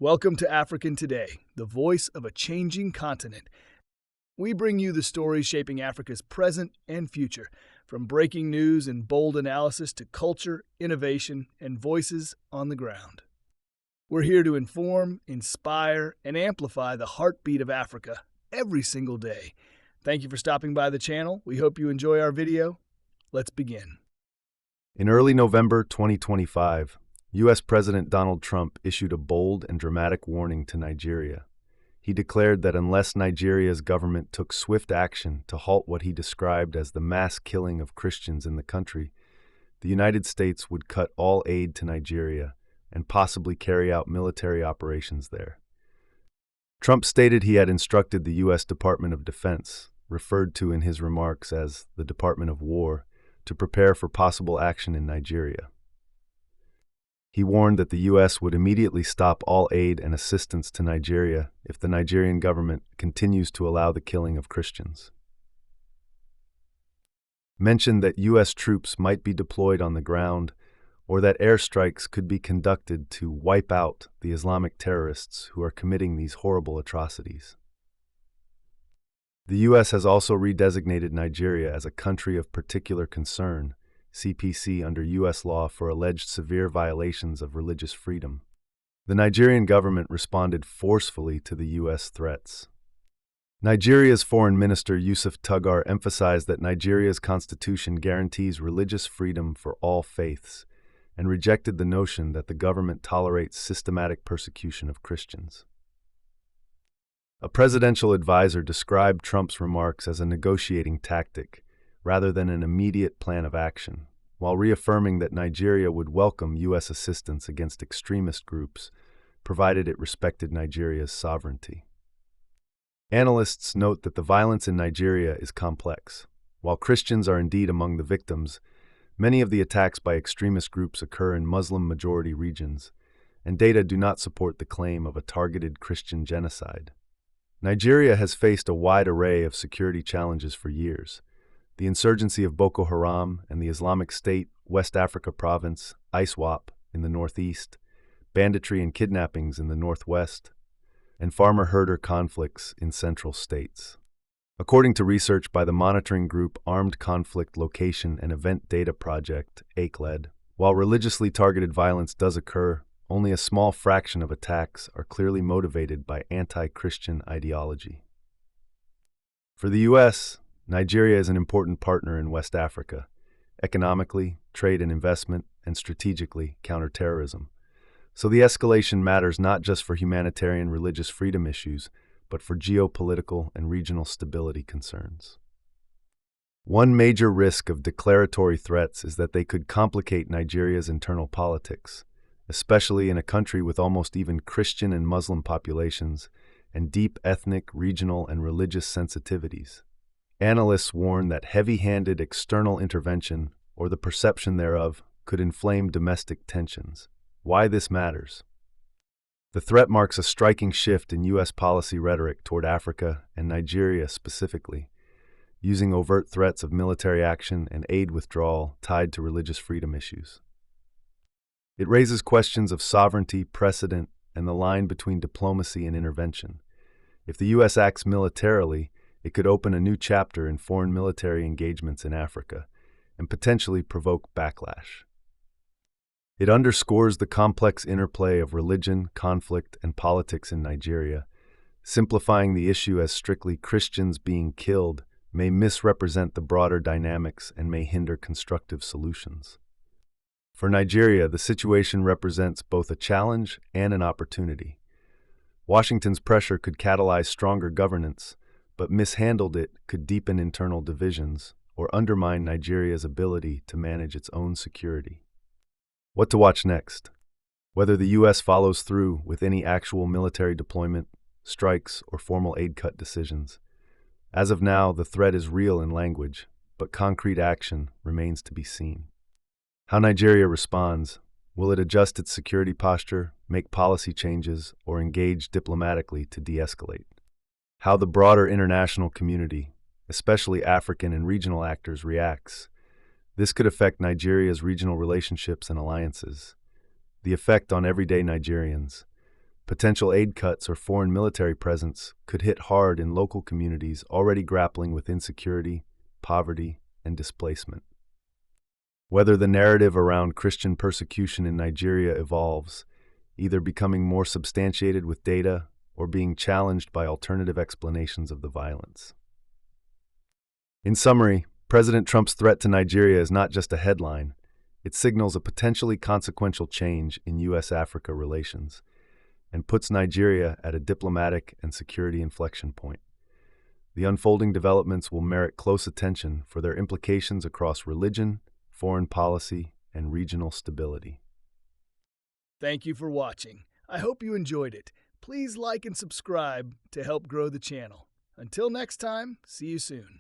Welcome to African Today, the voice of a changing continent. We bring you the stories shaping Africa's present and future, from breaking news and bold analysis to culture, innovation, and voices on the ground. We're here to inform, inspire, and amplify the heartbeat of Africa every single day. Thank you for stopping by the channel. We hope you enjoy our video. Let's begin. In early November 2025, U.S. President Donald Trump issued a bold and dramatic warning to Nigeria. He declared that unless Nigeria's government took swift action to halt what he described as the mass killing of Christians in the country, the United States would cut all aid to Nigeria and possibly carry out military operations there. Trump stated he had instructed the U.S. Department of Defense, referred to in his remarks as the Department of War, to prepare for possible action in Nigeria. He warned that the U.S. would immediately stop all aid and assistance to Nigeria if the Nigerian government continues to allow the killing of Christians. Mentioned that U.S. troops might be deployed on the ground or that airstrikes could be conducted to wipe out the Islamic terrorists who are committing these horrible atrocities. The U.S. has also redesignated Nigeria as a country of particular concern, CPC, under U.S. law for alleged severe violations of religious freedom. The Nigerian government responded forcefully to the U.S. threats. Nigeria's Foreign Minister Yusuf Tuggar emphasized that Nigeria's constitution guarantees religious freedom for all faiths and rejected the notion that the government tolerates systematic persecution of Christians. A presidential advisor described Trump's remarks as a negotiating tactic rather than an immediate plan of action, while reaffirming that Nigeria would welcome U.S. assistance against extremist groups, provided it respected Nigeria's sovereignty. Analysts note that the violence in Nigeria is complex. While Christians are indeed among the victims, many of the attacks by extremist groups occur in Muslim-majority regions, and data do not support the claim of a targeted Christian genocide. Nigeria has faced a wide array of security challenges for years. The insurgency of Boko Haram and the Islamic State West Africa Province, ISWAP, in the northeast, banditry and kidnappings in the northwest, and farmer-herder conflicts in central states. According to research by the monitoring group Armed Conflict Location and Event Data Project, ACLED, while religiously targeted violence does occur, only a small fraction of attacks are clearly motivated by anti-Christian ideology. For the U.S., Nigeria is an important partner in West Africa, economically, trade and investment, and strategically, counterterrorism. So the escalation matters not just for humanitarian religious freedom issues, but for geopolitical and regional stability concerns. One major risk of declaratory threats is that they could complicate Nigeria's internal politics, especially in a country with almost even Christian and Muslim populations and deep ethnic, regional, and religious sensitivities. Analysts warn that heavy-handed external intervention, or the perception thereof, could inflame domestic tensions. Why this matters? The threat marks a striking shift in U.S. policy rhetoric toward Africa and Nigeria specifically, using overt threats of military action and aid withdrawal tied to religious freedom issues. It raises questions of sovereignty, precedent, and the line between diplomacy and intervention. If the U.S. acts militarily, it could open a new chapter in foreign military engagements in Africa and potentially provoke backlash. It underscores the complex interplay of religion, conflict, and politics in Nigeria. Simplifying the issue as strictly Christians being killed may misrepresent the broader dynamics and may hinder constructive solutions. For Nigeria, the situation represents both a challenge and an opportunity. Washington's pressure could catalyze stronger governance, but mishandled it could deepen internal divisions or undermine Nigeria's ability to manage its own security. What to watch next? Whether the U.S. follows through with any actual military deployment, strikes, or formal aid cut decisions. As of now, the threat is real in language, but concrete action remains to be seen. How Nigeria responds, will it adjust its security posture, make policy changes, or engage diplomatically to de-escalate? How the broader international community, especially African and regional actors, reacts. This could affect Nigeria's regional relationships and alliances. The effect on everyday Nigerians. Potential aid cuts or foreign military presence could hit hard in local communities already grappling with insecurity, poverty, and displacement. Whether the narrative around Christian persecution in Nigeria evolves, either becoming more substantiated with data or being challenged by alternative explanations of the violence. In summary, President Trump's threat to Nigeria is not just a headline, it signals a potentially consequential change in U.S.-Africa relations and puts Nigeria at a diplomatic and security inflection point. The unfolding developments will merit close attention for their implications across religion, foreign policy, and regional stability. Thank you for watching. I hope you enjoyed it. Please like and subscribe to help grow the channel. Until next time, see you soon.